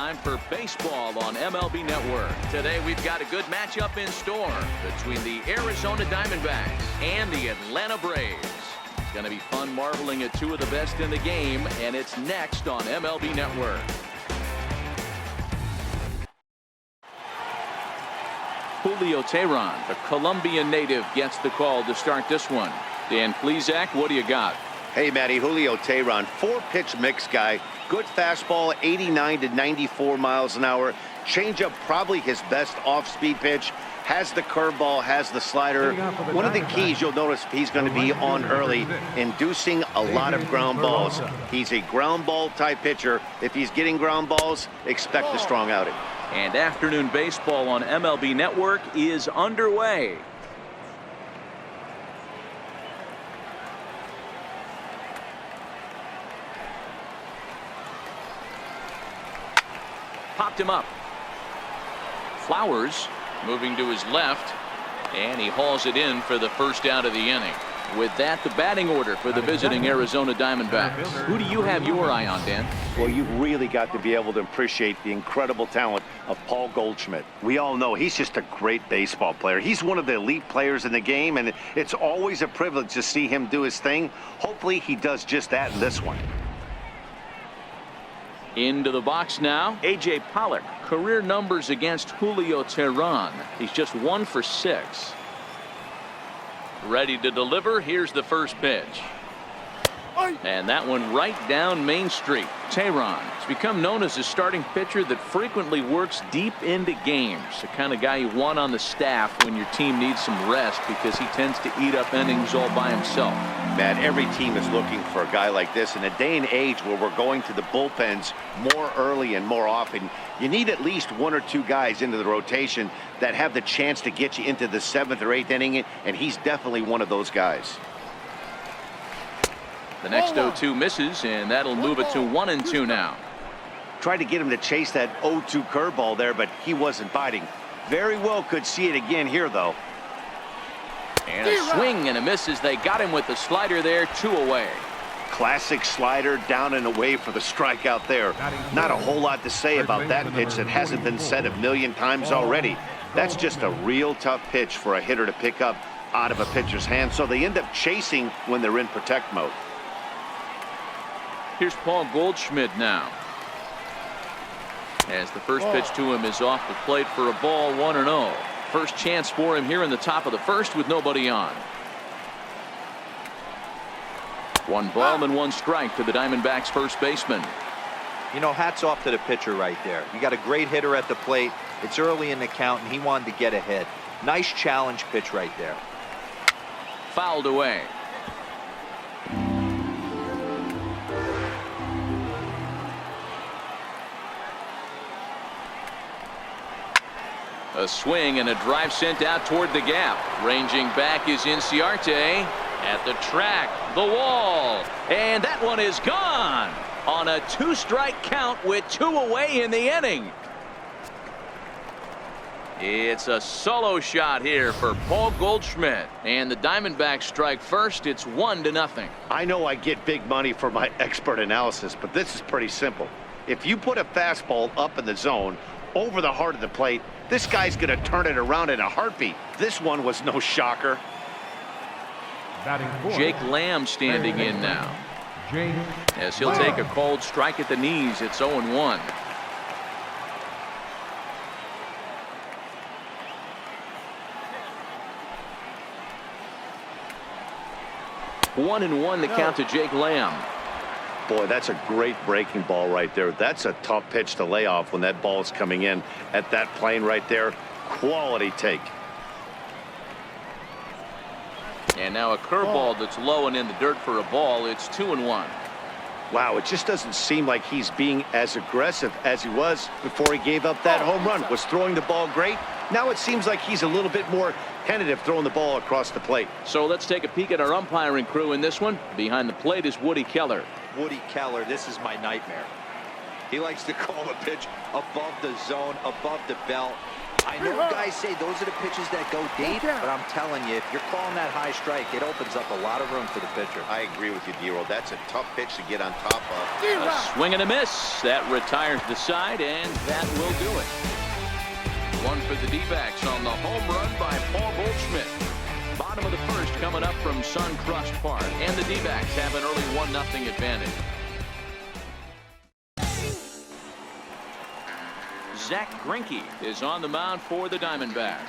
time for baseball on MLB Network. Today we've got a good matchup in store between the Arizona Diamondbacks and the Atlanta Braves. It's going to be fun marveling at two of the best in the game, and it's next on MLB Network. Julio Teheran, the Colombian native, gets the call to start this one. Dan, please, Zach, what do you got? Hey, Matty, Julio Teheran, 4-pitch mix guy. Good fastball, 89 to 94 miles an hour. Changeup, probably his best off-speed pitch. Has the curveball, has the slider. One of the keys you'll notice he's going to be on early, inducing a lot of ground balls. He's a ground ball type pitcher. If he's getting ground balls, expect a strong outing. And afternoon baseball on MLB Network is underway. Popped him up. Flowers moving to his left, and he hauls it in for the first out of the inning. With that, the batting order for the visiting Arizona Diamondbacks. Who do you have your eye on, Dan? Well, you've really got to be able to appreciate the incredible talent of Paul Goldschmidt. We all know he's just a great baseball player. He's one of the elite players in the game, and it's always a privilege to see him do his thing. Hopefully he does just that in this one. Into the box now, A.J. Pollock. Career numbers against Julio Teheran. He's just 1 for 6. Ready to deliver. Here's the first pitch. And that one right down Main Street. Teheran has become known as a starting pitcher that frequently works deep into games. The kind of guy you want on the staff when your team needs some rest, because he tends to eat up innings all by himself. Matt, every team is looking for a guy like this. In a day and age where we're going to the bullpens more early and more often, you need at least 1 or 2 guys into the rotation that have the chance to get you into the 7th or 8th inning, and he's definitely one of those guys. The next 0-2 misses, and that'll move it to 1-2 now. Tried to get him to chase that 0-2 curveball there, but he wasn't biting. Very well could see it again here, though. And a swing and a miss as they got him with the slider there, 2 away. Classic slider, down and away for the strikeout there. Not a whole lot to say about that pitch that hasn't been said a million times already. That's just a real tough pitch for a hitter to pick up out of a pitcher's hand, so they end up chasing when they're in protect mode. Here's Paul Goldschmidt now, as the first pitch to him is off the plate for a ball, 1-0. First chance for him here in the top of the first with nobody on. 1 ball and 1 strike to the Diamondbacks first baseman. You know, hats off to the pitcher right there. You got a great hitter at the plate. It's early in the count, and he wanted to get ahead. Nice challenge pitch right there. Fouled away. A swing and a drive sent out toward the gap. Ranging back is Inciarte at the track, the wall, and that one is gone on a 2-strike count with 2 away in the inning. It's a solo shot here for Paul Goldschmidt, and the Diamondbacks strike first. It's 1-0. I know I get big money for my expert analysis, but this is pretty simple. If you put a fastball up in the zone over the heart of the plate, this guy's going to turn it around in a heartbeat. This one was no shocker. Jake Lamb standing in now, as he'll take a cold strike at the knees. It's 0-1. One and one the count to Jake Lamb. Boy, that's a great breaking ball right there. That's a tough pitch to lay off when that ball is coming in at that plane right there. Quality take. And now a curveball that's low and in the dirt for a ball. It's 2-1. Wow, it just doesn't seem like he's being as aggressive as he was before he gave up that home run. Was throwing the ball great. Now it seems like he's a little bit more tentative throwing the ball across the plate. So let's take a peek at our umpiring crew in this one. Behind the plate is Woody Keller. Woody Keller, this is my nightmare. He likes to call a pitch above the zone, above the belt. I know guys say those are the pitches that go deep, but I'm telling you, if you're calling that high strike, it opens up a lot of room for the pitcher. I agree with you, D-Roll. That's a tough pitch to get on top of. A swing and a miss. That retires the side, and that will do it. One for the D-backs on the home run by Paul Goldschmidt. Bottom of the first coming up from Suncrest Park, and the D-backs have an early 1-0 advantage. ZACK GREINKE is on the mound for the Diamondbacks.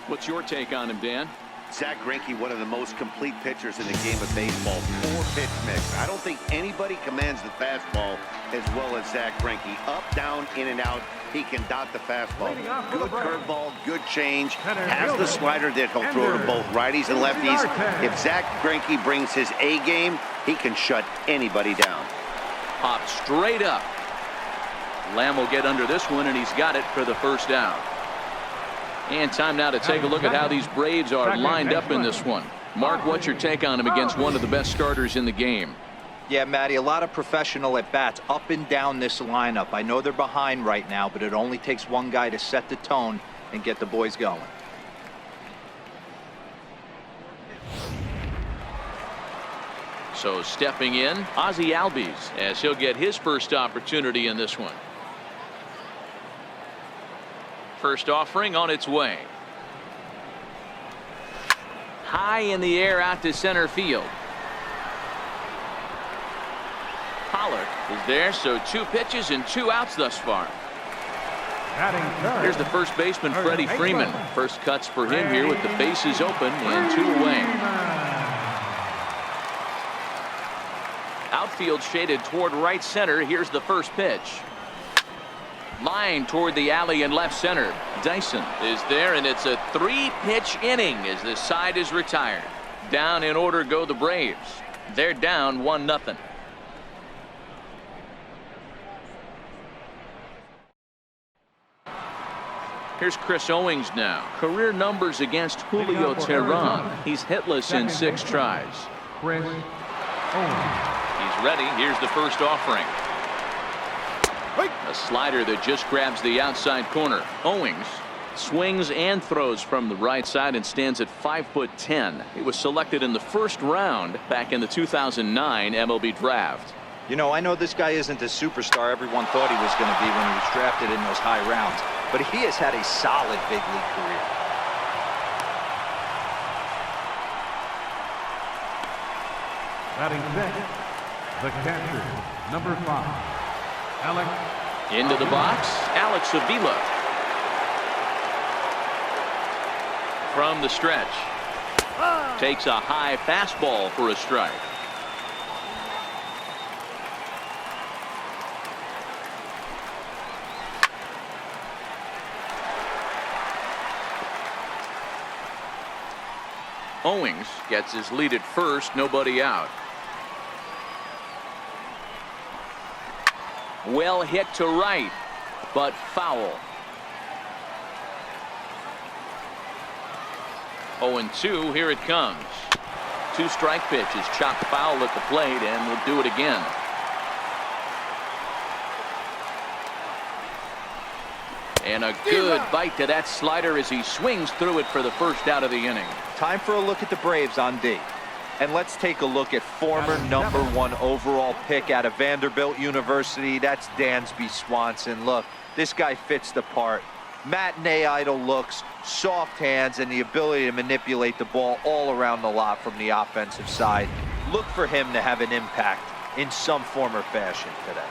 What's your take on him, Dan? ZACK GREINKE, one of the most complete pitchers in the game of baseball. 4-pitch mix. I don't think anybody commands the fastball as well as ZACK GREINKE. Up, down, in, and out. He can dot the fastball. Good curveball, good change. Has the slider that he'll throw to both righties and lefties. If ZACK GREINKE brings his A game, he can shut anybody down. Pop straight up. Lamb will get under this one, and he's got it for the first down. And time now to take a look at how these Braves are lined up in this one. Mark, what's your take on him against one of the best starters in the game? Yeah, Matty, a lot of professional at-bats up and down this lineup. I know they're behind right now, but it only takes one guy to set the tone and get the boys going. So stepping in, Ozzie Albies, as he'll get his first opportunity in this one. First offering on its way. High in the air out to center field. Pollard is there, so 2 pitches and 2 outs thus far. Here's the first baseman, Freddie Freeman. First cuts for him here with the bases open and 2 away. Outfield shaded toward right center. Here's the first pitch. Line toward the alley in left center. Dyson is there, and it's a 3-pitch inning as the side is retired. Down in order go the Braves. They're down 1-0. Here's Chris Owings now. Career numbers against Julio Teheran. He's hitless in 6 tries. Chris Owings. He's ready. Here's the first offering. A slider that just grabs the outside corner. Owings swings and throws from the right side and stands at 5'10". He was selected in the first round back in the 2009 MLB draft. You know, I know this guy isn't the superstar everyone thought he was going to be when he was drafted in those high rounds, but he has had a solid big league career. Batting second, the catcher, number 5, Alex. Into the box, Alex Avila. From the stretch. Takes a high fastball for a strike. Owings gets his lead at first, nobody out. Well hit to right, but foul. 0-2, here it comes. 2-strike pitch is chopped foul at the plate, and we'll do it again. And a good bite to that slider as he swings through it for the first out of the inning. Time for a look at the Braves on D. And let's take a look at former #1 overall pick out of Vanderbilt University. That's Dansby Swanson. Look, this guy fits the part. Matinee idol looks, soft hands, and the ability to manipulate the ball all around the lot from the offensive side. Look for him to have an impact in some form or fashion today.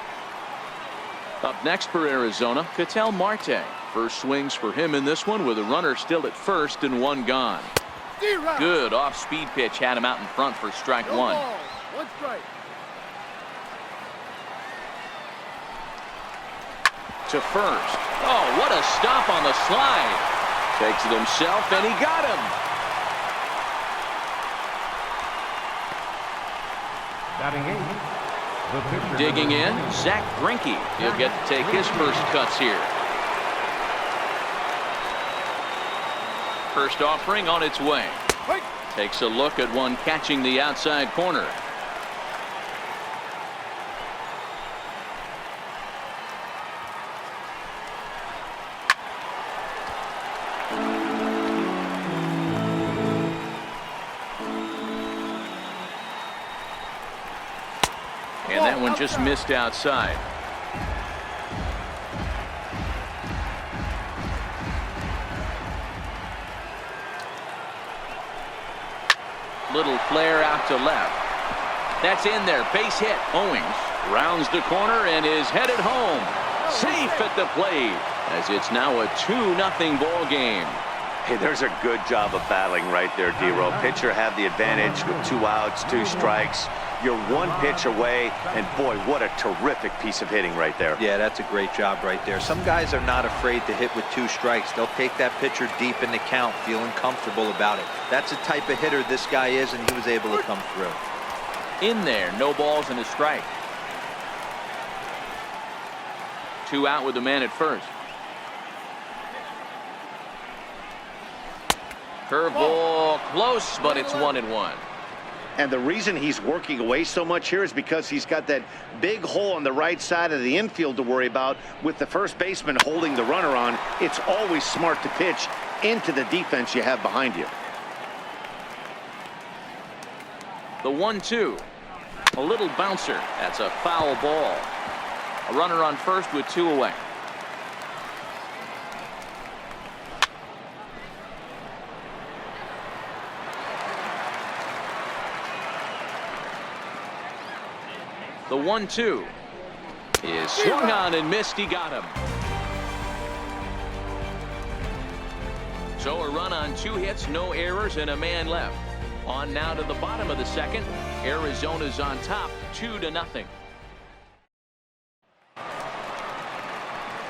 Up next for Arizona, Ketel Marte. First swings for him in this one with a runner still at first and 1 gone. Good off-speed pitch had him out in front for strike 1. 1 strike. To first. Oh, what a stop on the slide. Takes it himself, and he got him. Batting 8. The pitcher, Digging in, ZACK GREINKE. He'll get to take his first cuts here. First offering on its way. Takes a look at one catching the outside corner. that one just missed outside. Little flare out to left. That's in there. Base hit. Owings rounds the corner and is headed home. Safe at the plate, as it's now a 2-0 ball game. Hey, there's a good job of battling right there, D-Row. Pitcher have the advantage with 2 outs, 2 strikes. You're 1 pitch away, and boy, what a terrific piece of hitting right there. Yeah, that's a great job right there. Some guys are not afraid to hit with 2 strikes. They'll take that pitcher deep in the count, feeling comfortable about it. That's the type of hitter this guy is, and he was able to come through. In there, no balls and a strike. 2 out with the man at first. Curveball close, but it's 1-1. And the reason he's working away so much here is because he's got that big hole on the right side of the infield to worry about. With the first baseman holding the runner on, it's always smart to pitch into the defense you have behind you. The 1-2. A little bouncer. That's a foul ball. A runner on first with 2 away. The 1-2 is swung on and missed. He got him. So a run on 2 hits, no errors, and a man left. On now to the bottom of the second. Arizona's on top, 2-0.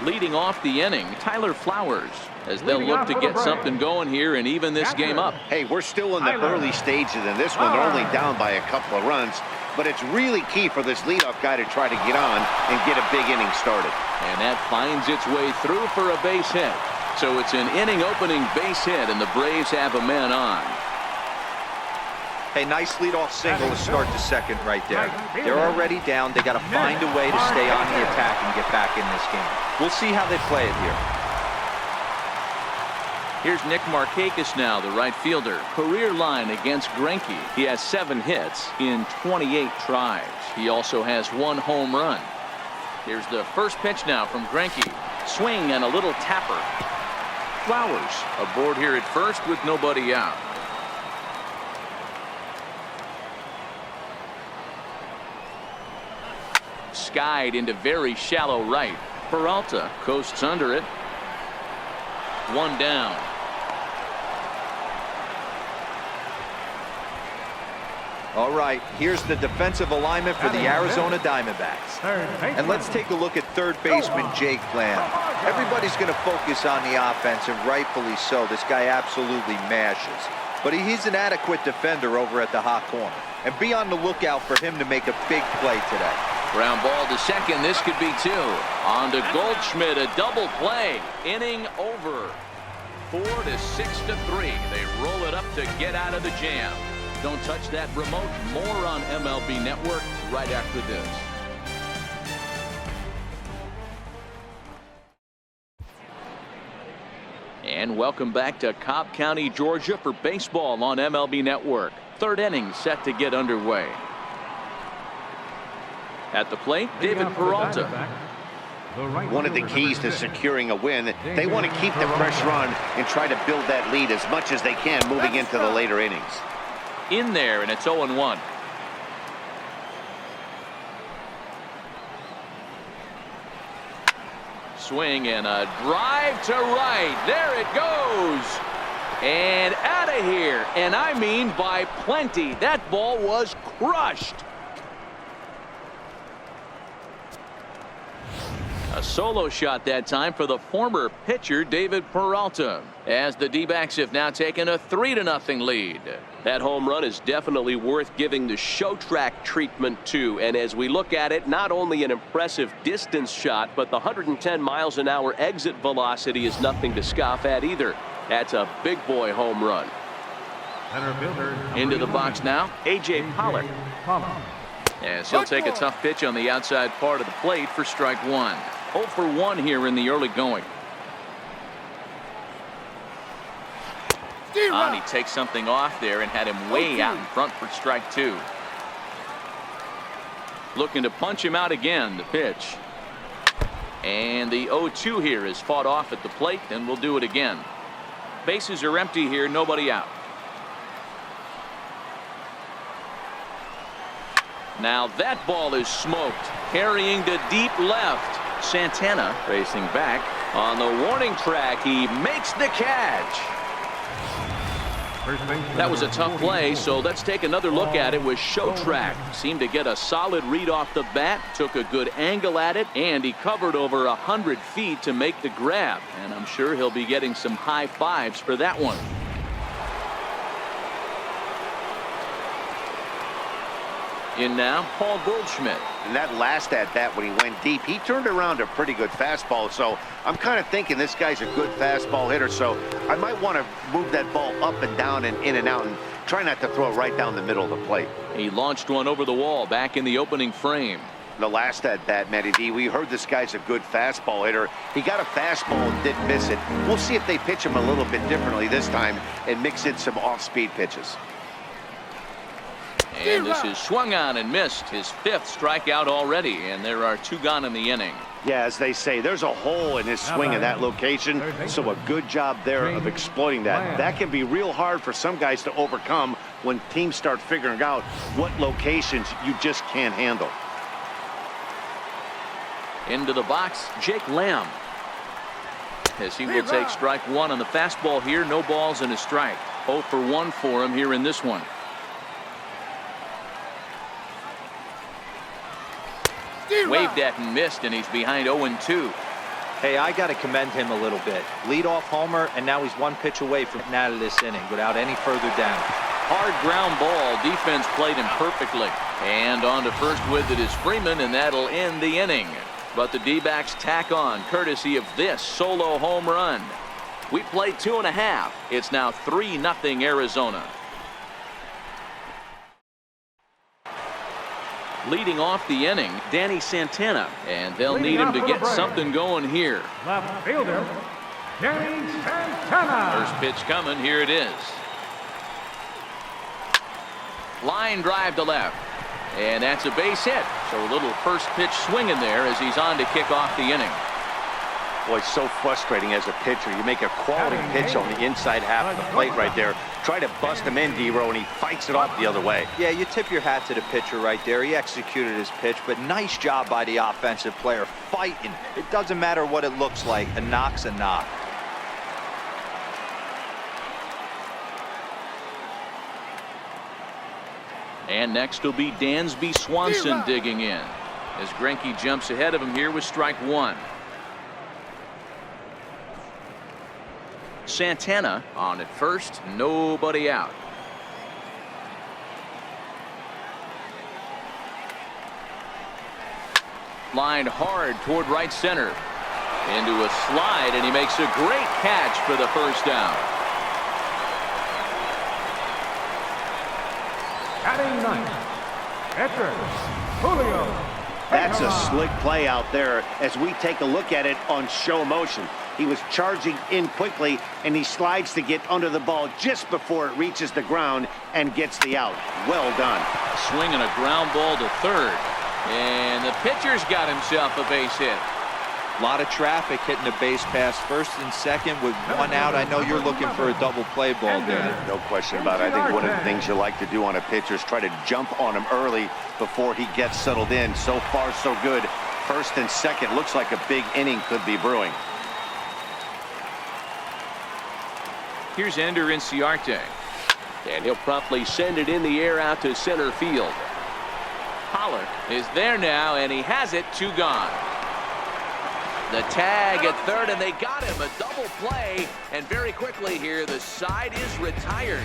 Leading off the inning, Tyler Flowers, as they'll look to get something going here and even this game up. Hey, we're still in the early stages in this one. They're only down by a couple of runs, but it's really key for this leadoff guy to try to get on and get a big inning started. And that finds its way through for a base hit. So it's an inning opening base hit, and the Braves have a man on. Hey, nice leadoff single to start the second right there. They're already down. They got to find a way to stay on the attack and get back in this game. We'll see how they play it here. Here's Nick Markakis now, the right fielder. Career line against Greinke. He has 7 hits in 28 tries. He also has 1 home run. Here's the first pitch now from Greinke. Swing and a little tapper. Flowers aboard here at first with nobody out. Skied into very shallow right. Peralta coasts under it. 1 down. All right, here's the defensive alignment for the Arizona Diamondbacks. And let's take a look at third baseman Jake Lamb. Everybody's going to focus on the offense, and rightfully so. This guy absolutely mashes. But he's an adequate defender over at the hot corner. And be on the lookout for him to make a big play today. Ground ball to second. This could be 2. On to Goldschmidt, a double play. Inning over. 4-6-3. They roll it up to get out of the jam. Don't touch that remote. More on MLB Network right after this. And welcome back to Cobb County, Georgia for baseball on MLB Network. Third inning set to get underway. At the plate, David Peralta. One of the keys to securing a win, they want to keep the pressure on and try to build that lead as much as they can moving into the later innings. In there, and it's 0-1. Swing and a drive to right. There it goes. And out of here. And I mean by plenty. That ball was crushed. A solo shot that time for the former pitcher David Peralta, as the D-backs have now taken a 3-0 lead. That home run is definitely worth giving the show track treatment to. And as we look at it, not only an impressive distance shot, but the 110 miles an hour exit velocity is nothing to scoff at either. That's a big boy home run. Into the box now, A.J. Pollock. As he'll take a tough pitch on the outside part of the plate for strike 1. 0 for 1 here in the early going. He takes something off there and had him way out in front for strike 2. Looking to punch him out again. The pitch. And the 0-2 here is fought off at the plate, and we'll do it again. Bases are empty here, nobody out. Now that ball is smoked. Carrying to deep left. Santana racing back. On the warning track, he makes the catch. That was a tough play, so let's take another look at it with show track. Seemed to get a solid read off the bat, took a good angle at it, and he covered over 100 feet to make the grab. And I'm sure he'll be getting some high fives for that one. In now, Paul Goldschmidt. And that last at bat when he went deep, he turned around a pretty good fastball. So I'm kind of thinking this guy's a good fastball hitter. So I might want to move that ball up and down and in and out and try not to throw it right down the middle of the plate. He launched one over the wall back in the opening frame. The last at bat, Matty D, we heard this guy's a good fastball hitter. He got a fastball and didn't miss it. We'll see if they pitch him a little bit differently this time and mix in some off-speed pitches. And this is swung on and missed. His 5th strikeout already, and there are 2 gone in the inning. Yeah, as they say, there's a hole in his swing in that location, so a good job there of exploiting that. That can be real hard for some guys to overcome when teams start figuring out what locations you just can't handle. Into the box, Jake Lamb. As he will take strike 1 on the fastball here. No balls and a strike. 0 for 1 for him here in this one. Waved at and missed, and he's behind 0-2. Hey, I got to commend him a little bit. Leadoff homer, and now he's 1 pitch away from getting out of this inning without any further damage. Hard ground ball. Defense played him perfectly. And on to first with it is Freeman, and that'll end the inning. But the D-backs tack on courtesy of this solo home run. We played 2.5. It's now 3-0 Arizona. Leading off the inning, Danny Santana, and they'll need him to get something going here. Left fielder, Danny Santana. First pitch coming, here it is. Line drive to left, and that's a base hit. So a little first pitch swing in there as he's on to kick off the inning. Boy, it's so frustrating as a pitcher. You make a quality pitch on the inside half of the plate right there. Try to bust him in, D-Row, and he fights it off the other way. Yeah, you tip your hat to the pitcher right there. He executed his pitch, but nice job by the offensive player fighting. It doesn't matter what it looks like. A knock's a knock. And next will be Dansby Swanson digging in as GREINKE jumps ahead of him here with strike 1. Santana on at first, nobody out. Lined hard toward right center. Into a slide, and he makes a great catch for the first down. Batting 9th, catcher, Julio. That's a slick play out there as we take a look at it on show motion. He was charging in quickly, and he slides to get under the ball just before it reaches the ground and gets the out. Well done. Swinging a ground ball to third. And the pitcher's got himself a base hit. A lot of traffic hitting the base pass first and second with 1 out. I know you're looking for a double play ball there. No question about it. I think one of the things you like to do on a pitcher is try to jump on him early before he gets settled in. So far, so good. First and second. Looks like a big inning could be brewing. Here's Ender Inciarte. And he'll promptly send it in the air out to center field. Pollard is there now, and he has it. 2 gone. The tag at third, and they got him. A double play, and very quickly here, the side is retired.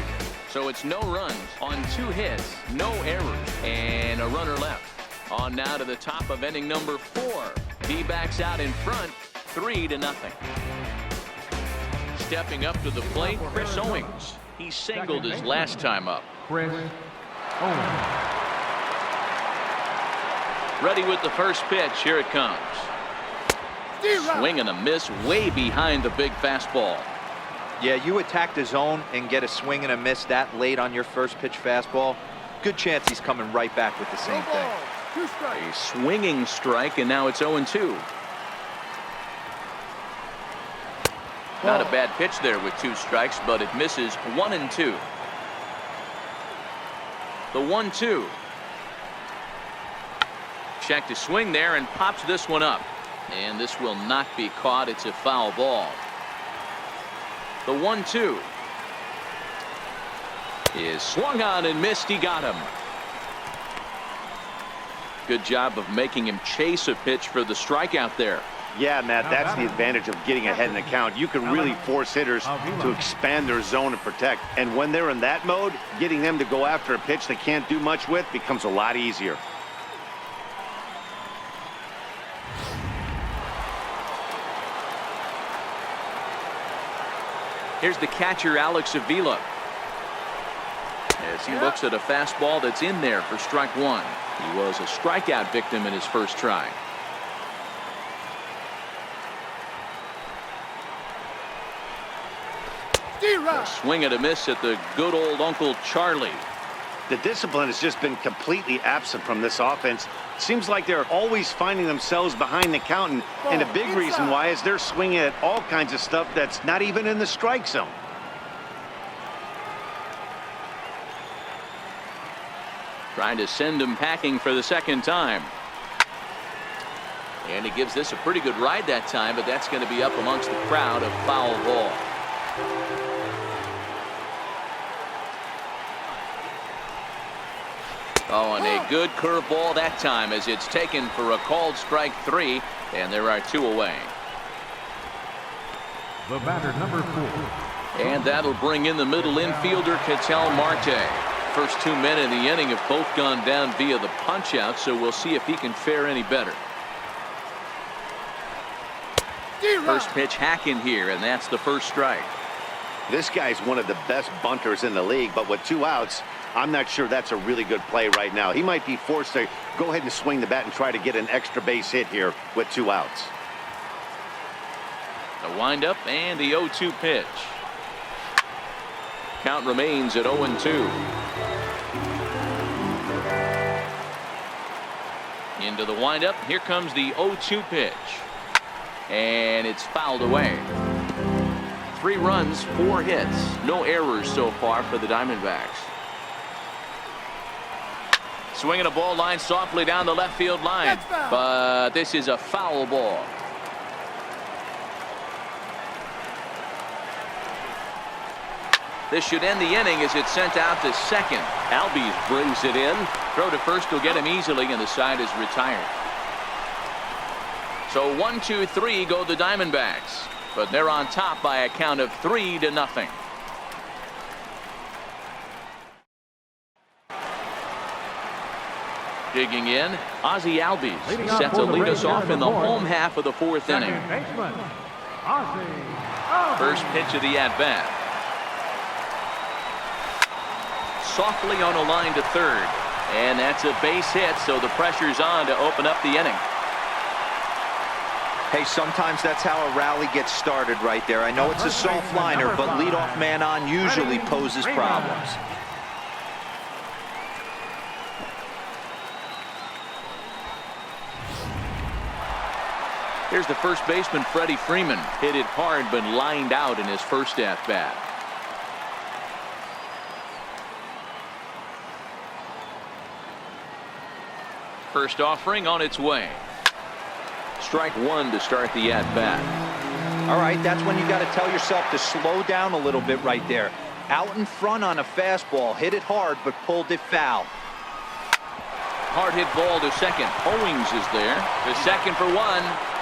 So it's no runs on 2 hits, no errors, and a runner left. On now to the top of inning number 4. D-backs out in front, 3-0. Stepping up to the plate, Chris Owings. He singled his last time up. Chris Owings. Ready with the first pitch. Here it comes. Swing and a miss way behind the big fastball. Yeah, you attack the zone and get a swing and a miss that late on your first pitch fastball. Good chance he's coming right back with the same thing. A swinging strike, and now it's 0-2. Not a bad pitch there with 2 strikes, but it misses 1-2. The 1-2. Check to swing there and pops this one up. And this will not be caught. It's a foul ball. The 1-2 is swung on and missed. He got him. Good job of making him chase a pitch for the strikeout there. Yeah, Matt, that's the advantage of getting ahead in the count. You can really force hitters to expand their zone and protect. And when they're in that mode, getting them to go after a pitch they can't do much with becomes a lot easier. Here's the catcher, Alex Avila, as he looks at a fastball that's in there for strike 1. He was a strikeout victim in his first try. A swing and a miss at the good old Uncle Charlie. The discipline has just been completely absent from this offense. Seems like they're always finding themselves behind the count, and a big reason why is they're swinging at all kinds of stuff that's not even in the strike zone. Trying to send him packing for the second time. And he gives this a pretty good ride that time, but that's going to be up amongst the crowd. A foul ball. Oh, and a good curveball that time as it's taken for a called strike 3, and there are 2 away. The batter, number 4. And that'll bring in the middle infielder, Ketel Marte. First 2 men in the inning have both gone down via the punch-out, so we'll see if he can fare any better. First pitch hacking here, and that's the first strike. This guy's one of the best bunters in the league, but with 2 outs, I'm not sure that's a really good play right now. He might be forced to go ahead and swing the bat and try to get an extra base hit here with 2 outs. The windup and the 0-2 pitch. Count remains at 0-2. Into the windup. Here comes the 0-2 pitch. And it's fouled away. 3 runs, 4 hits. No errors so far for the Diamondbacks. Swinging a ball line softly down the left field line. But this is a foul ball. This should end the inning as it's sent out to second. Albies brings it in. Throw to first will get him easily, and the side is retired. So 1, 2, 3 go the Diamondbacks. But they're on top by a count of 3-0. Digging in, Ozzie Albies set to lead us off in the home half of the 4th inning. First pitch of the at-bat. Softly on a line to third. And that's a base hit, so the pressure's on to open up the inning. Hey, sometimes that's how a rally gets started right there. I know it's a soft liner, but leadoff man on usually poses problems. Here's the first baseman, Freddie Freeman. Hit it hard, but lined out in his first at-bat. First offering on its way. Strike 1 to start the at-bat. All right, that's when you got to tell yourself to slow down a little bit right there. Out in front on a fastball, hit it hard, but pulled it foul. Hard hit ball to second. Owings is there. To second for 1.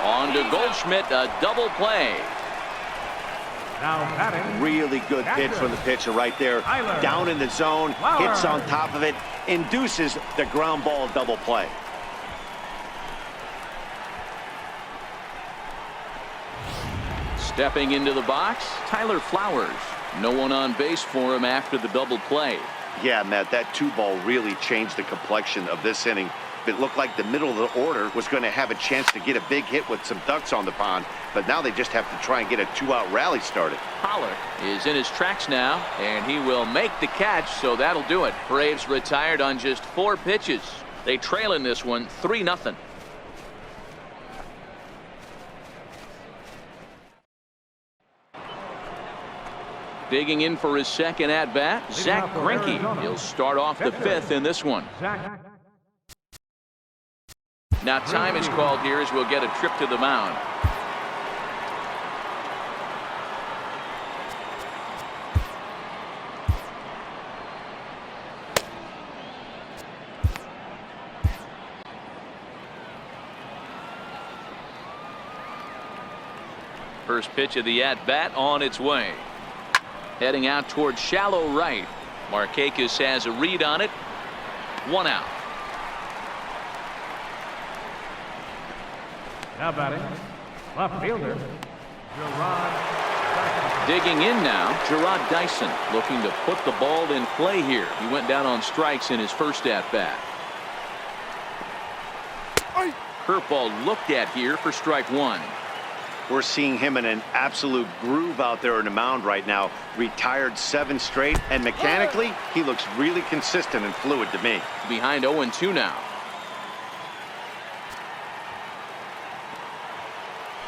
On to Goldschmidt, a double play. Now batting. Really good pitch from the pitcher right there. Down in the zone, hits on top of it, induces the ground ball double play. Stepping into the box, Tyler Flowers. No one on base for him after the double play. Yeah, Matt, that 2-ball really changed the complexion of this inning. It looked like the middle of the order was going to have a chance to get a big hit with some ducks on the pond, but now they just have to try and get a 2-out rally started. Pollock is in his tracks now, and he will make the catch, so that'll do it. Braves retired on just 4 pitches. They trail in this one 3-0. Digging in for his second at bat, Zack GREINKE. He'll start off the 5th in this one. Now time is called here as we'll get a trip to the mound. First pitch of the at-bat on its way. Heading out towards shallow right. Markakis has a read on it. 1 out. Now batting, left fielder, Gerard. Digging in now, Gerard Dyson looking to put the ball in play here. He went down on strikes in his first at-bat. Curveball looked at here for strike 1. We're seeing him in an absolute groove out there on the mound right now. Retired 7 straight, and mechanically, he looks really consistent and fluid to me. Behind 0-2 now.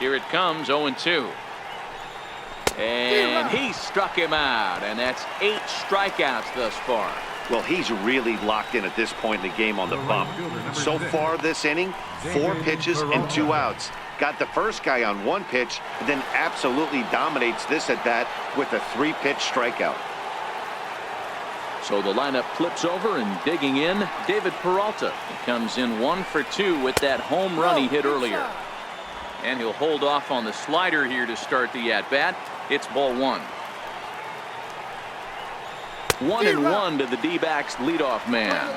Here it comes, 0-2. And he struck him out, and that's 8 strikeouts thus far. Well, he's really locked in at this point in the game on the bump. So far this inning, 4 pitches and 2 outs. Got the first guy on 1 pitch, and then absolutely dominates this at bat with a 3-pitch strikeout. So the lineup flips over, and digging in, David Peralta. He comes in 1 for 2 with that home run he hit earlier. And he'll hold off on the slider here to start the at-bat. It's ball 1. 1-1 to the D-backs leadoff man.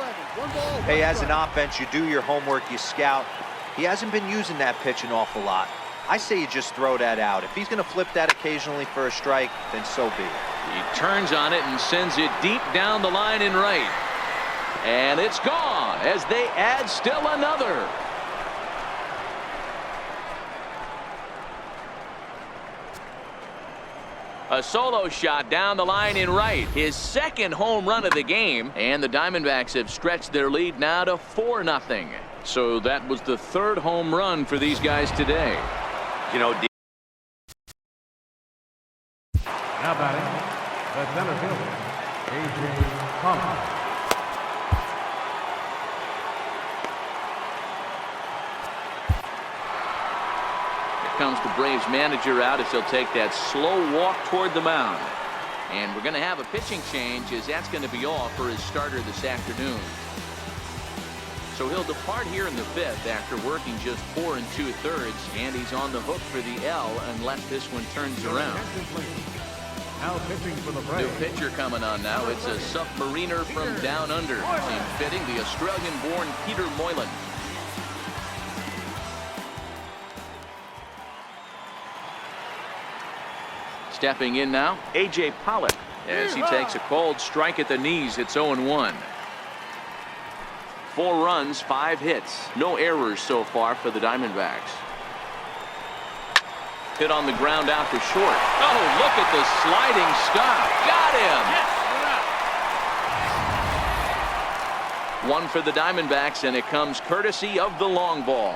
Hey, as an offense, you do your homework, you scout. He hasn't been using that pitch an awful lot. I say you just throw that out. If he's going to flip that occasionally for a strike, then so be it. He turns on it and sends it deep down the line in right. And it's gone as they add still another. A solo shot down the line in right. His second home run of the game. And the Diamondbacks have stretched their lead now to 4-0. So that was the 3rd home run for these guys today. You know, Now batting, the center fielder, A.J. Thomas. Here comes the Braves manager out as he'll take that slow walk toward the mound. And we're going to have a pitching change as that's going to be all for his starter this afternoon. So he'll depart here in the 5th after working just 4 2/3, and he's on the hook for the L unless this one turns around. Now pitching for the New Braves. pitcher coming on now. It's a submariner from down under. Seems fitting, the Australian-born Peter Moylan. Stepping in now, A.J. Pollock as he takes a cold strike at the knees. It's 0-1. 4 runs, 5 hits. No errors so far for the Diamondbacks. Hit on the ground out to short. Oh, look at the sliding stop. Got him. 1 for the Diamondbacks, and it comes courtesy of the long ball.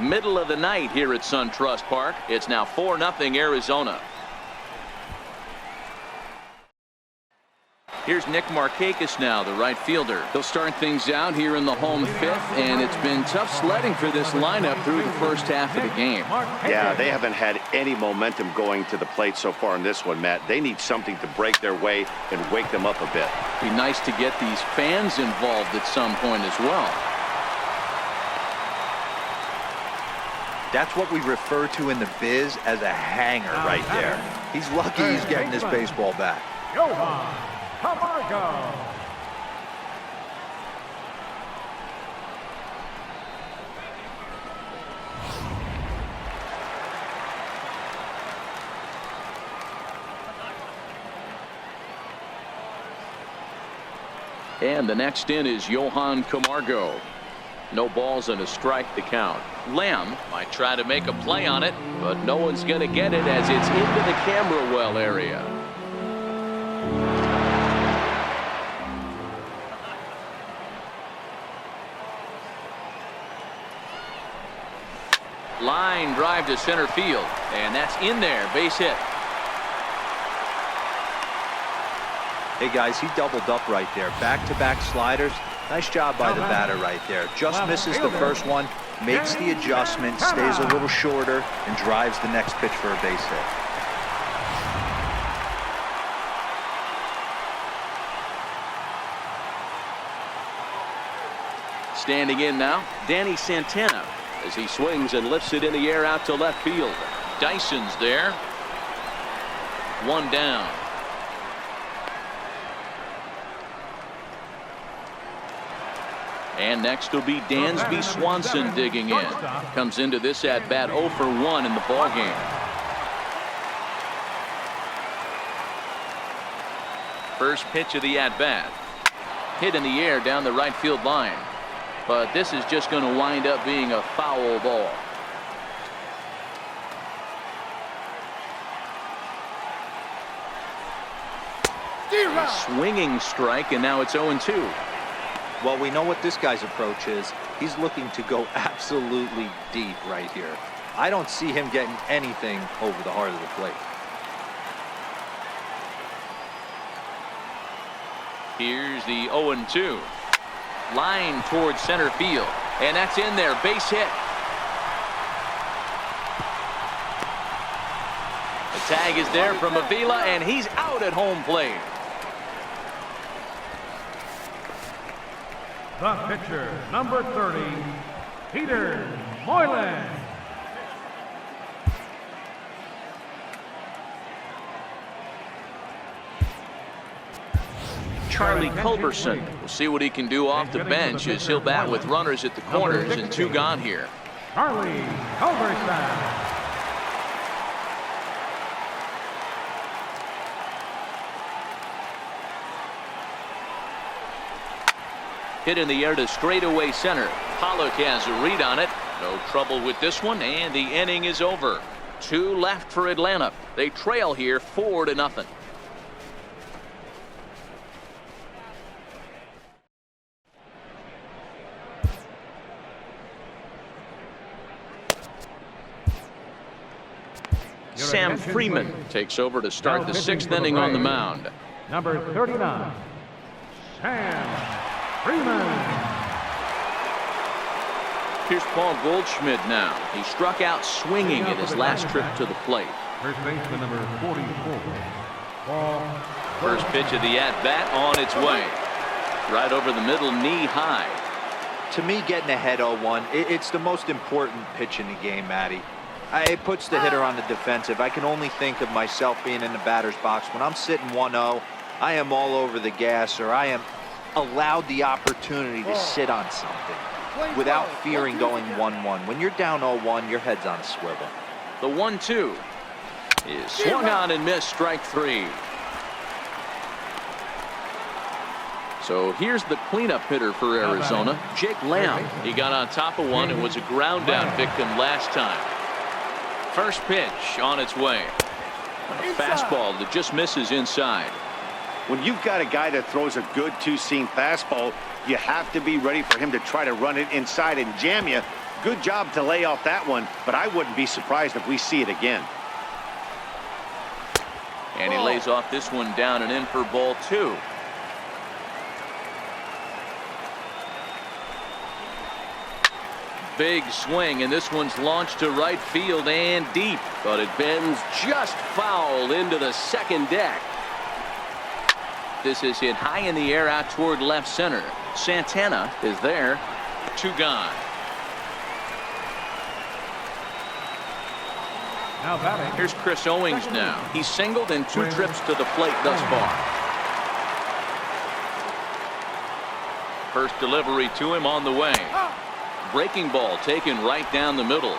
Middle of the night here at SunTrust Park. It's now 4-0 Arizona. Here's Nick Markakis now, the right fielder. He'll start things out here in the home 5th, and it's been tough sledding for this lineup through the first half of the game. Yeah, they haven't had any momentum going to the plate so far in this one, Matt. They need something to break their way and wake them up a bit. Be nice to get these fans involved at some point as well. That's what we refer to in the biz as a hanger right there. He's lucky he's getting this baseball back. Johan Camargo. And the next in is Johan Camargo. No balls and a strike to count. Lamb might try to make a play on it, but no one's going to get it as it's into the camera well area. Line drive to center field, and that's in there. Base hit. Hey guys, he doubled up right there. Back-to-back sliders. Nice job by the batter right there. Just misses the first one, makes the adjustment, stays a little shorter, and drives the next pitch for a base hit. Standing in now, Danny Santana, as he swings and lifts it in the air out to left field. Dyson's there. One down. And next will be Dansby Swanson digging in. Comes into this at bat 0 for 1 in the ball game. First pitch of the at bat. Hit in the air down the right field line. But this is just going to wind up being a foul ball. A swinging strike, and now it's 0-2. Well, we know what this guy's approach is. He's looking to go absolutely deep right here. I don't see him getting anything over the heart of the plate. Here's the 0-2. Line towards center field, and that's in there. Base hit. The tag is there from Avila, and he's out at home plate. The pitcher, number 30, Peter Moylan. Charlie Culberson. We'll see what he can do off the bench as he'll bat with runners at the corners and 2 gone here. Charlie Culberson. Hit in the air to straightaway center. Pollock has a read on it. No trouble with this one, and the inning is over. 2 left for Atlanta. They trail here 4-0. Sam Freeman takes over to start the 6th inning on the mound. Number 39, Sam Freeman. Here's Paul Goldschmidt now. He struck out swinging in his last trip to the plate. First baseman number 44, Paul. First pitch of the at-bat on its way. Right over the middle, knee high. To me, getting ahead 0-1, it's the most important pitch in the game, Matty. It puts the hitter on the defensive. I can only think of myself being in the batter's box. When I'm sitting 1-0, I am all over the gas, or I am allowed the opportunity to sit on something without fearing going 1-1. When you're down 0-1, your head's on a swivel. The 1-2 is swung on and missed, strike 3. So here's the cleanup hitter for Arizona, Jake Lamb. He got on top of one and was a ground down victim last time. First pitch on its way. A fastball that just misses inside. When you've got a guy that throws a good 2-seam fastball, you have to be ready for him to try to run it inside and jam you. Good job to lay off that one, but I wouldn't be surprised if we see it again. And he lays off this one down and in for ball 2. Big swing, and this one's launched to right field and deep, but it bends just foul into the second deck. This is hit high in the air out toward left center. Santana is there. 2 gone. Now batting. Here's Chris Owings now. He's singled in 2 trips to the plate thus far. First delivery to him on the way. Breaking ball taken right down the middle.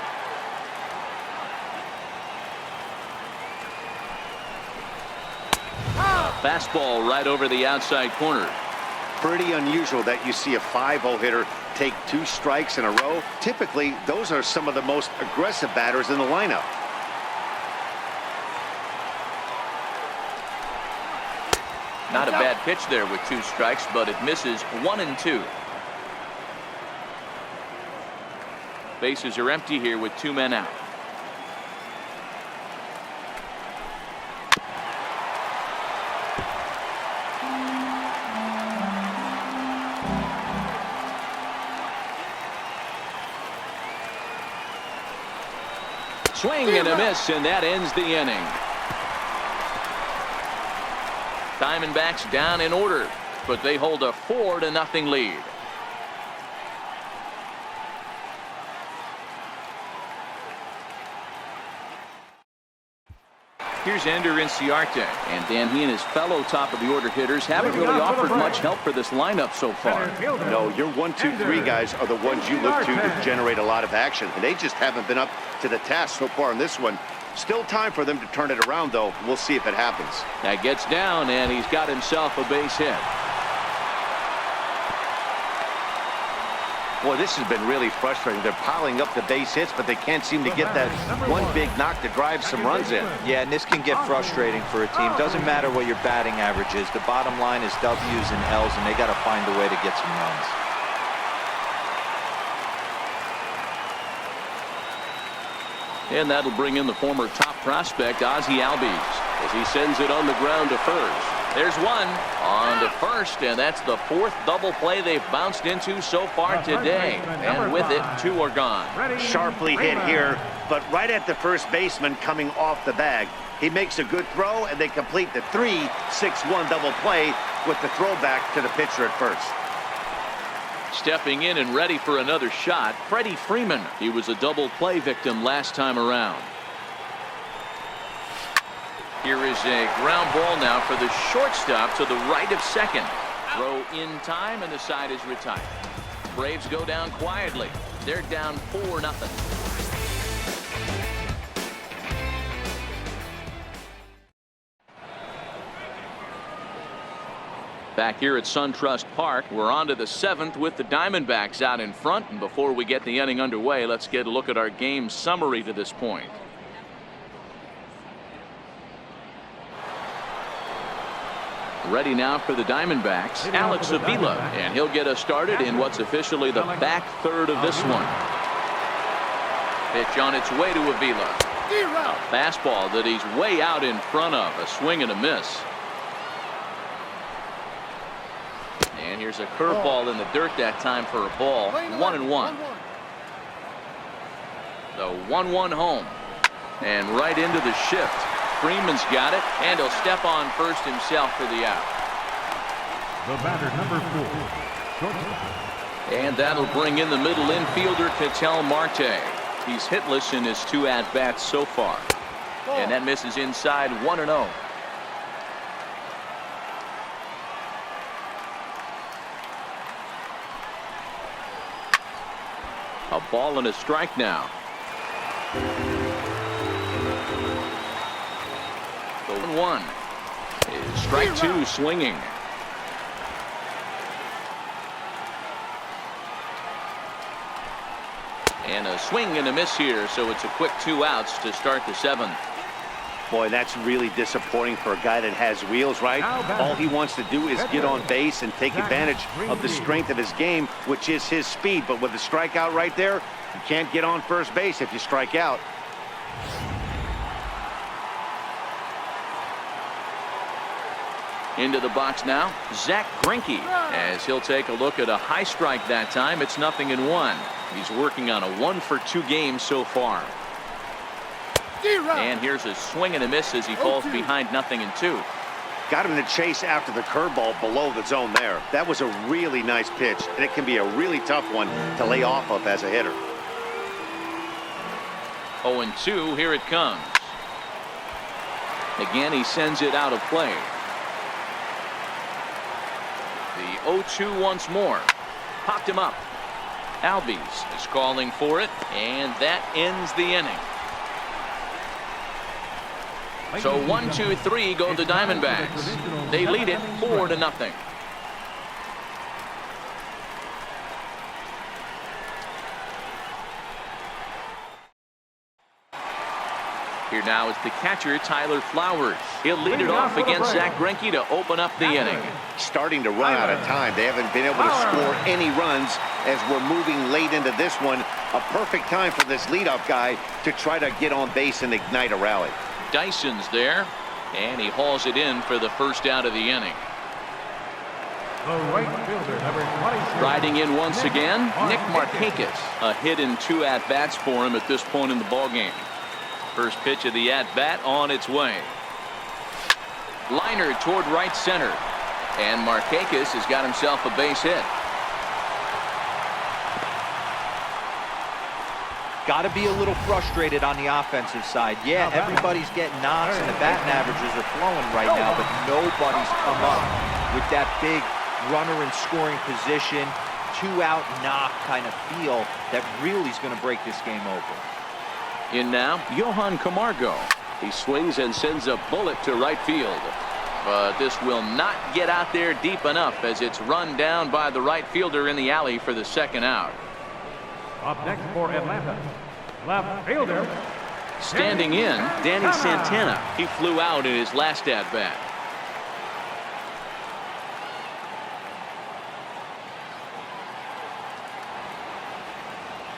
Fastball right over the outside corner. Pretty unusual that you see a 5-0 hitter take 2 strikes in a row. Typically, those are some of the most aggressive batters in the lineup. Not a bad pitch there with 2 strikes, but it misses 1-2. Bases are empty here with 2 men out. Swing and a miss, and that ends the inning. Diamondbacks down in order, but they hold a 4-0 lead. Here's Ender Inciarte, and Dan, he and his fellow top-of-the-order hitters haven't really offered much help for this lineup so far. No, your 1, 2, 3 guys are the ones you look to generate a lot of action, and they just haven't been up to the task so far in this one. Still time for them to turn it around, though. We'll see if it happens. That gets down, and he's got himself a base hit. Boy, this has been really frustrating. They're piling up the base hits, but they can't seem to get that one big knock to drive some runs in. Yeah, and this can get frustrating for a team. Doesn't matter what your batting average is. The bottom line is W's and L's, and they got to find a way to get some runs. And that'll bring in the former top prospect, Ozzie Albies, as he sends it on the ground to first. There's one on to first, and that's the 4th double play they've bounced into so far today. And with it, 2 are gone. Sharply hit here, but right at the first baseman coming off the bag. He makes a good throw, and they complete the 3-6-1 double play with the throwback to the pitcher at first. Stepping in and ready for another shot, Freddie Freeman. He was a double play victim last time around. Here is a ground ball now for the shortstop to the right of second. Throw in time, and the side is retired. Braves go down quietly. They're down 4-0. Back here at SunTrust Park, we're on to the 7th with the Diamondbacks out in front. And before we get the inning underway, let's get a look at our game summary to this point. Ready now for the Diamondbacks, Alex Avila, and he'll get us started in what's officially the back third of this one. Pitch on its way to Avila. A fastball that he's way out in front of. A swing and a miss. And here's a curveball in the dirt that time for a ball. 1-1. The 1-1 home. And right into the shift. Freeman's got it, and he'll step on first himself for the out. The batter, number 4, shortstop. And that'll bring in the middle infielder, Ketel Marte. He's hitless in his 2 at-bats so far. And that misses inside, 1-0. A ball and a strike now. The 1 is strike 2, swinging. And a swing and a miss here, so it's a quick 2 outs to start the 7th. Boy, that's really disappointing for a guy that has wheels, right? All he wants to do is get on base and take advantage of the strength of his game, which is his speed. But with the strikeout right there, you can't get on first base if you strike out. Into the box now, ZACK Greinke, as he'll take a look at a high strike that time. It's 0-1. He's working on a 1-for-2 game so far. And here's a swing and a miss as he falls behind 0-2. Got him in the chase after the curveball below the zone there. That was a really nice pitch, and it can be a really tough one to lay off of as a hitter. 0-2, here it comes. Again, he sends it out of play. The 0-2 once more. Popped him up. Albies is calling for it, and that ends the inning. So 1, 2, 3 go the Diamondbacks. They lead it 4-0. Here now is the catcher, Tyler Flowers. He'll lead it off against Zack Greinke to open up the inning. Starting to run out of time. They haven't been able to score any runs as we're moving late into this one. A perfect time for this leadoff guy to try to get on base and ignite a rally. Dyson's there, and he hauls it in for the first out of the inning. The right fielder, number 26. Riding in once again, Nick Markakis. A hit in 2 at-bats for him at this point in the ballgame. First pitch of the at-bat on its way. Liner toward right center. And Markakis has got himself a base hit. Got to be a little frustrated on the offensive side. Yeah, everybody's getting knocks and the batting averages are flowing right now, but nobody's come up with that big runner in scoring position, 2-out knock kind of feel that really is going to break this game open. In now, Johan Camargo. He swings and sends a bullet to right field. But this will not get out there deep enough as it's run down by the right fielder in the alley for the second out. Up next for Atlanta, left fielder. Standing in, Danny Santana. He flew out in his last at-bat.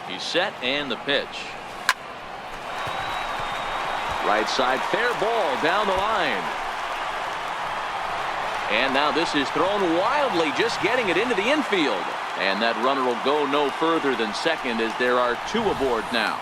He's set and the pitch. Right side, fair ball down the line. And now this is thrown wildly, just getting it into the infield. And that runner will go no further than second as there are 2 aboard now.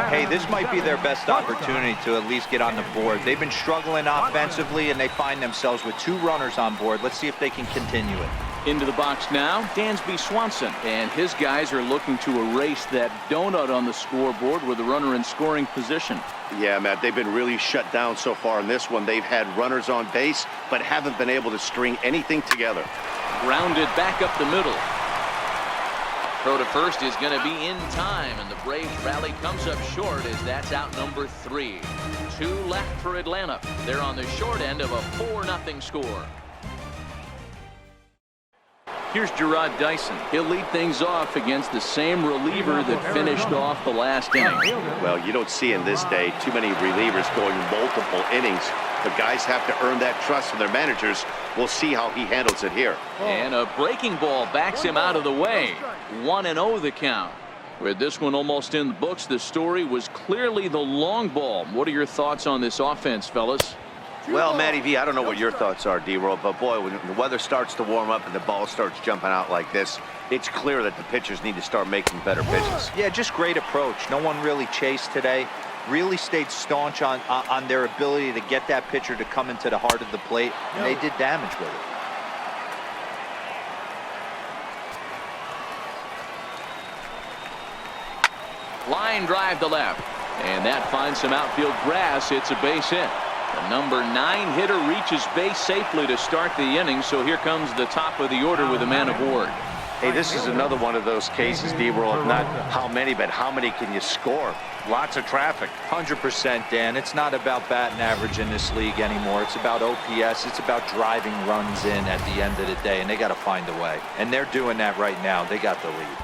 Hey, this might be their best opportunity to at least get on the board. They've been struggling offensively, and they find themselves with 2 runners on board. Let's see if they can continue it. Into the box now, Dansby Swanson. And his guys are looking to erase that donut on the scoreboard with a runner in scoring position. Yeah, Matt, they've been really shut down so far in this one. They've had runners on base, but haven't been able to string anything together. Grounded back up the middle. Throw to first is going to be in time, and the Braves rally comes up short as that's out number 3. 2 left for Atlanta. They're on the short end of a 4-0 score. Here's Gerard Dyson. He'll lead things off against the same reliever that finished off the last inning. Well, you don't see in this day too many relievers going multiple innings. But guys have to earn that trust from their managers. We'll see how he handles it here. And a breaking ball backs him out of the way. 1-0 the count. With this one almost in the books, the story was clearly the long ball. What are your thoughts on this offense, fellas? Well, Matty V, I don't know what your thoughts are, D-Roll, but boy, when the weather starts to warm up and the ball starts jumping out like this, it's clear that the pitchers need to start making better pitches. Yeah, just great approach. No one really chased today. Really stayed staunch on their ability to get that pitcher to come into the heart of the plate, and they did damage with it. Line drive to left, and that finds some outfield grass. It's a base hit. The number 9 hitter reaches base safely to start the inning, so here comes the top of the order with a man aboard. Hey, this is another one of those cases, D-Roll, not how many, but how many can you score? Lots of traffic. 100%, Dan. It's not about batting average in this league anymore. It's about OPS. It's about driving runs in at the end of the day, and they got to find a way. And they're doing that right now. They got the lead.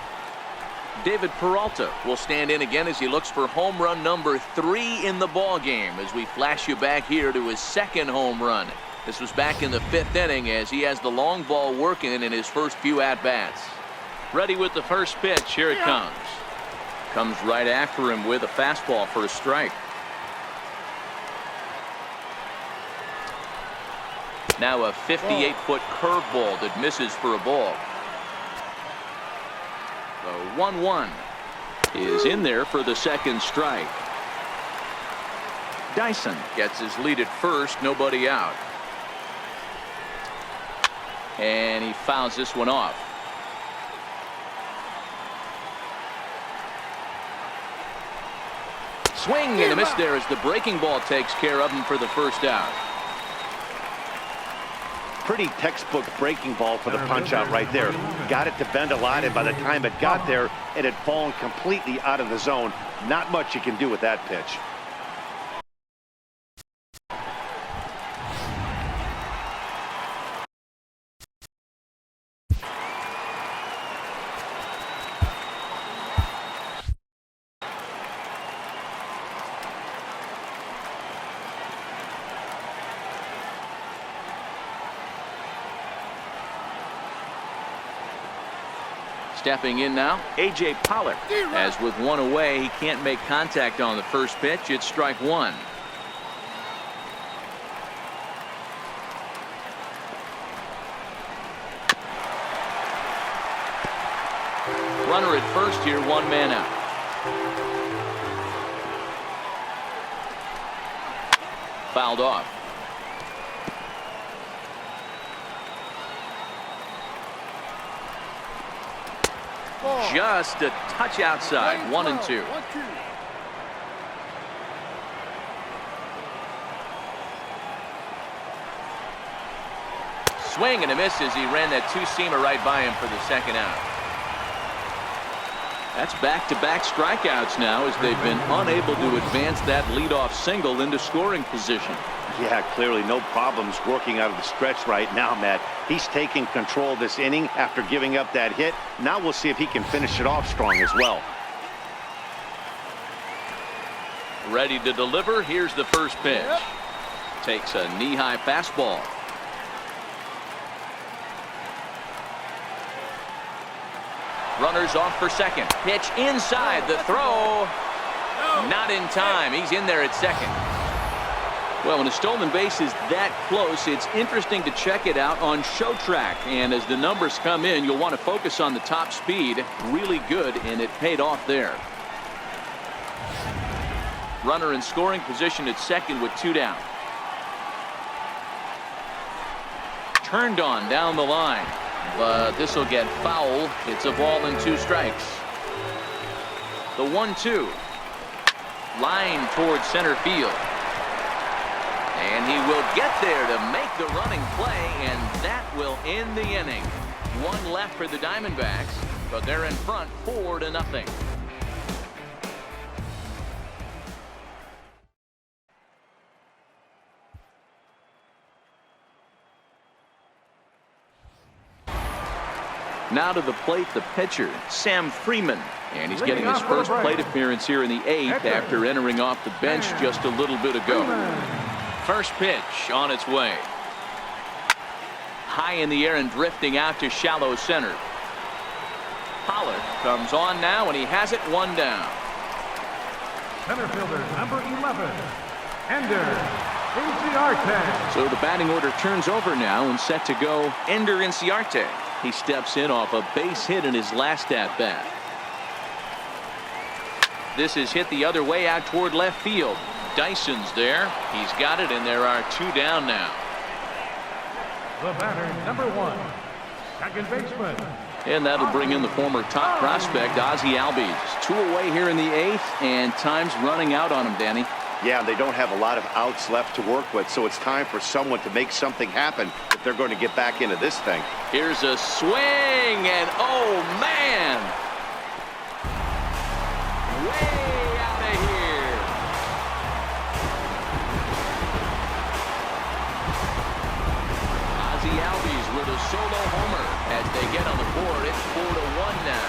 David Peralta will stand in again as he looks for home run number 3 in the ball game as we flash you back here to his 2nd home run. This was back in the 5th inning as he has the long ball working in his first few at-bats. Ready with the first pitch. Here it comes. Comes right after him with a fastball for a strike. Now a 58-foot curveball that misses for a ball. The 1-1 is in there for the 2nd strike. Dyson gets his lead at first, nobody out. And he fouls this one off. Swing and a miss there as the breaking ball takes care of him for the first out. Pretty textbook breaking ball for the punch out right there. Got it to bend a lot, and by the time it got there, it had fallen completely out of the zone. Not much you can do with that pitch. Stepping in now, A.J. Pollock. As with one away, he can't make contact on the first pitch. It's strike one. Runner at first here, one man out. Fouled off. Just a touch outside. 1-2. Swing and a miss as he ran that two-seamer right by him for the second out. That's back-to-back strikeouts now as they've been unable to advance that leadoff single into scoring position. Yeah, clearly no problems working out of the stretch right now, Matt. He's taking control of this inning after giving up that hit. Now we'll see if he can finish it off strong as well. Ready to deliver. Here's the first pitch. Takes a knee-high fastball. Runners off for second. Pitch inside. The throw. Not in time. He's in there at second. Well, when a stolen base is that close, it's interesting to check it out on show track. And as the numbers come in, you'll want to focus on the top speed. Really good, and it paid off there. Runner in scoring position at second with two down. Turned on down the line. But this will get foul. It's a ball and 2 strikes. The 1-2. Line towards center field. And he will get there to make the running play, and that will end the inning. One left for the Diamondbacks, but they're in front 4-0. Now to the plate, the pitcher, Sam Freeman. And he's getting his first plate appearance here in the 8th after entering off the bench just a little bit ago. First pitch on its way. High in the air and drifting out to shallow center. Pollard comes on now, and he has it, one down. Center fielder number 11, Ender Inciarte. So the batting order turns over now and set to go Ender Inciarte. He steps in off a base hit in his last at-bat. This is hit the other way out toward left field. Dyson's there. He's got it, and there are 2 down now. The batter, number 1, second baseman. And that'll bring in the former top prospect, Ozzie Albies. 2 away here in the 8th, and time's running out on him, Danny. Yeah, they don't have a lot of outs left to work with, so it's time for someone to make something happen if they're going to get back into this thing. Here's a swing, and oh, man! Way out of here. Ozzie Albies with a solo homer as they get on the board. It's 4-1 now.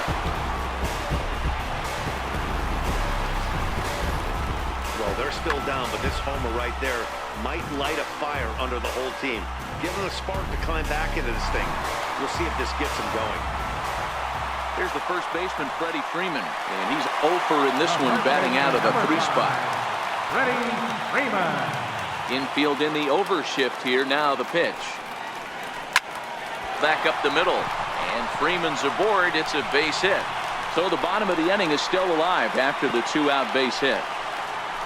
Well, they're still down, but this homer right there might light a fire under the whole team. Give them a spark to climb back into this thing. We'll see if this gets them going. Here's the first baseman, Freddie Freeman, and he's 0 for in this one, batting out of the 3 spot. Freddie Freeman. Infield in the overshift here. Now the pitch. Back up the middle, and Freeman's aboard. It's a base hit. So the bottom of the inning is still alive after the 2-out base hit.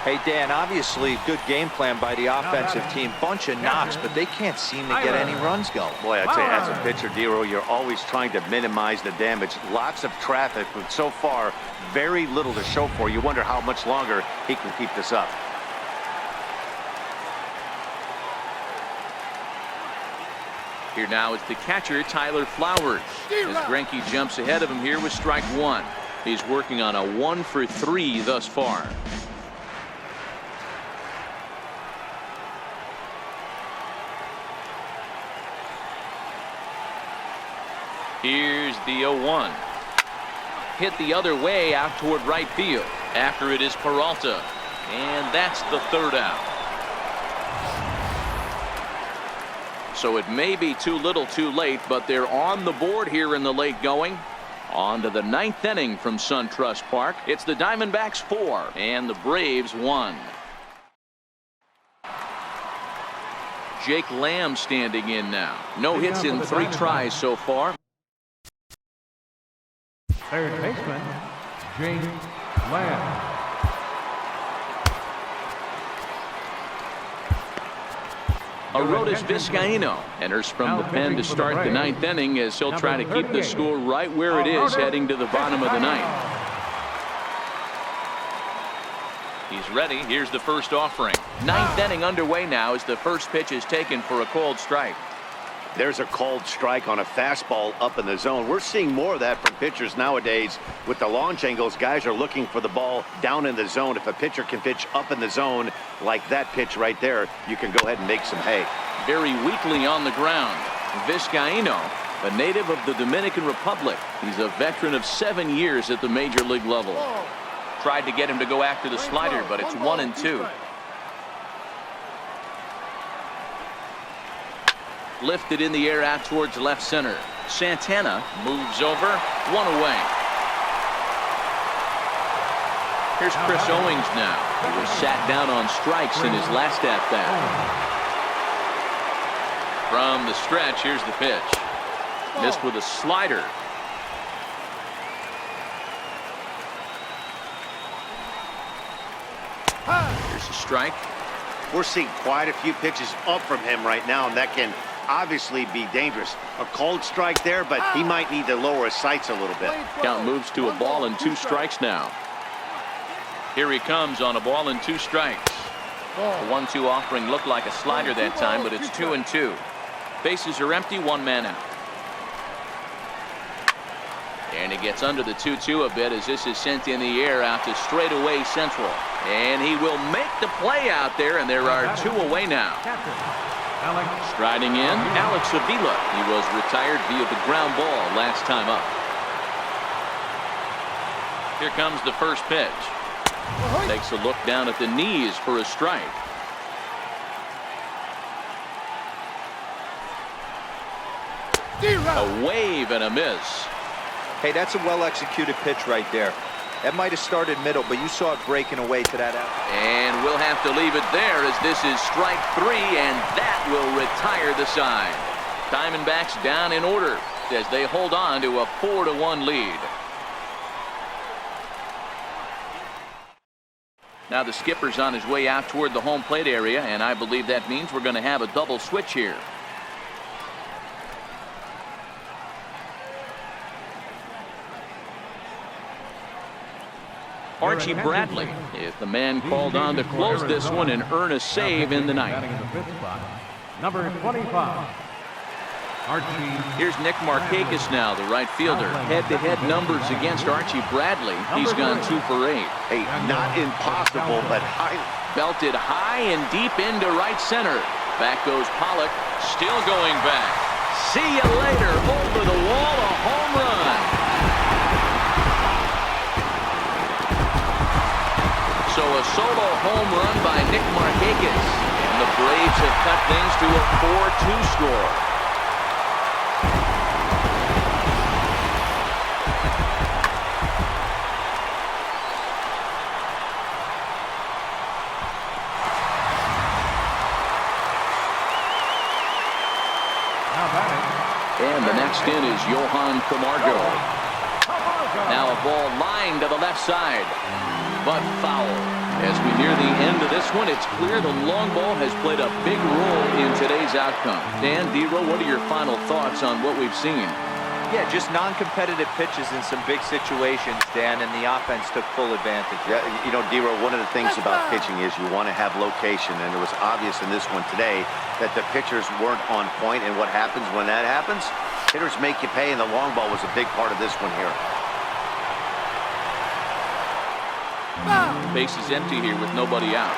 Hey, Dan, obviously good game plan by the offensive team. Bunch of knocks, but they can't seem to get any runs going. Boy, I'd say as a pitcher, Dero, you're always trying to minimize the damage. Lots of traffic, but so far, very little to show for. You wonder how much longer he can keep this up. Here now is the catcher, Tyler Flowers. As GREINKE jumps ahead of him here with strike 1. He's working on a 1 for 3 thus far. Here's the 0-1. Hit the other way out toward right field. After it is Peralta. And that's the 3rd out. So it may be too little too late, but they're on the board here in the late going. On to the 9th inning from SunTrust Park. It's the Diamondbacks 4 and the Braves 1. Jake Lamb standing in now. No hits in 3 tries so far. Third baseman, Jake Lamb. Arodys Vizcaíno enters from the pen to start the 9th inning as he'll try to keep the score right where it is heading to the bottom of the 9th. He's ready. Here's the first offering. 9th inning underway now as the first pitch is taken for a called strike. There's a called strike on a fastball up in the zone. We're seeing more of that from pitchers nowadays. With the launch angles, guys are looking for the ball down in the zone. If a pitcher can pitch up in the zone like that pitch right there, you can go ahead and make some hay. Very weakly on the ground. Vizcaíno, a native of the Dominican Republic. He's a veteran of 7 years at the major league level. Tried to get him to go after the slider, but it's 1-2. Lifted in the air out towards left center. Santana moves over, 1 away. Here's Chris Owings now. He was sat down on strikes in his last at bat. From the stretch, here's the pitch. Missed with a slider. Here's a strike. We're seeing quite a few pitches up from him right now, and that can obviously be dangerous. A cold strike there, but he might need to lower his sights a little bit. Count moves to a ball and 2 strikes now. Here he comes on a ball and 2 strikes. The 1-2 offering looked like a slider that time, but it's 2-2. Bases are empty, 1 man out. And he gets under the 2-2 a bit as this is sent in the air out to straightaway central. And he will make the play out there, and there are 2 away now. Striding in, Alex Avila. He was retired via the ground ball last time up. Here comes the first pitch. Takes a look down at the knees for a strike. A wave and a miss. Hey, that's a well-executed pitch right there. That might have started middle, but you saw it breaking away to that out. And we'll have to leave it there as this is strike 3, and that will retire the side. Diamondbacks down in order as they hold on to a 4-1 lead. Now the skipper's on his way out toward the home plate area, and I believe that means we're going to have a double switch here. Archie Bradley is the man called on to close this one and earn a save in the 9th. Number 25. Here's Nick Markakis now, the right fielder. Head-to-head numbers against Archie Bradley. He's gone 2 for 8. Hey, not impossible, but high. Belted high and deep into right center. Back goes Pollock, still going back. See you later. Over the wall, a home run. So a solo home run by Nick Markakis. And the Braves have cut things to a 4-2 score. And the next in is Johan Camargo. Now a ball lined to the left side, but foul. As we near the end of this one, it's clear the long ball has played a big role in today's outcome. Dan, D-Row, what are your final thoughts on what we've seen? Yeah, just non-competitive pitches in some big situations, Dan, and the offense took full advantage. Yeah, you know, D-Row, one of the things about pitching is you want to have location, and it was obvious in this one today that the pitchers weren't on point, and what happens when that happens? Hitters make you pay, and the long ball was a big part of this one here. Base is empty here with nobody out.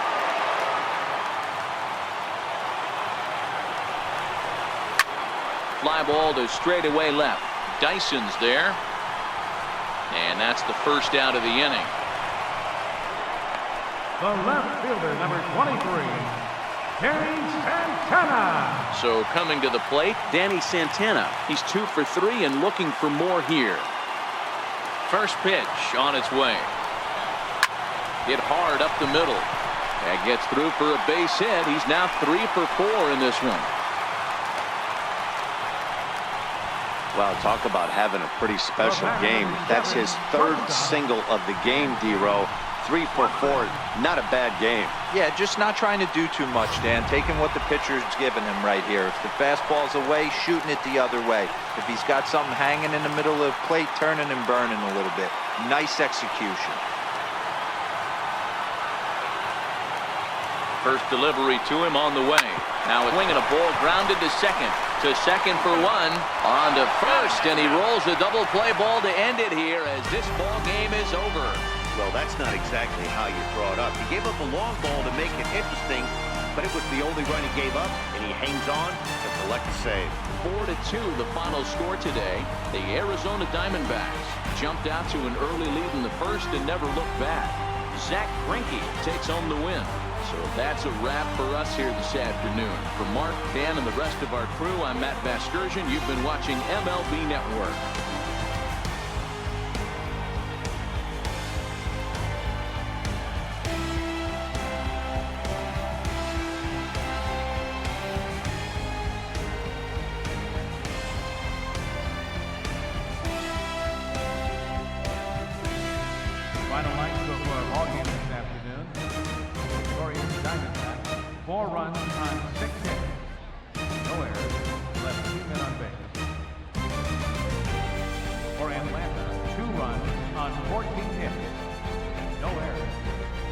Fly ball to straightaway left. Dyson's there. And that's the first out of the inning. The left fielder, number 23, Danny Santana. So coming to the plate, Danny Santana. He's 2 for 3 and looking for more here. First pitch on its way. Hit hard up the middle. That gets through for a base hit. He's now 3 for 4 in this one. Wow, talk about having a pretty special game. That's his 3rd single of the game, D-Row. 3 for 4, not a bad game. Yeah, just not trying to do too much, Dan. Taking what the pitcher's giving him right here. If the fastball's away, shooting it the other way. If he's got something hanging in the middle of the plate, turning and burning a little bit. Nice execution. First delivery to him on the way. Now a swing and a ball grounded to second. To second for 1. On to first, and he rolls a double play ball to end it here as this ball game is over. Well, that's not exactly how you throw it up. He gave up a long ball to make it interesting, but it was the only run he gave up, and he hangs on to collect a save. 4-2 the final score today. The Arizona Diamondbacks jumped out to an early lead in the first and never looked back. ZACK GREINKE takes home the win. So that's a wrap for us here this afternoon. For Mark, Dan, and the rest of our crew, I'm Matt Vasgersian. You've been watching MLB Network. Final night of our ball game this afternoon. Victorious Diamondbacks, 4 runs on 6 hits. No errors, left 2 men on base. For Atlanta, 2 runs on 14 hits. No errors.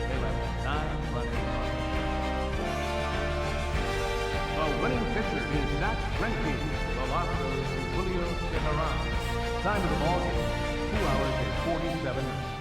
They left 9 runners on. The winning pitcher is ZACK GREINKE. The loss goes to JULIO. Time of the ball game, 2 hours and 47 minutes.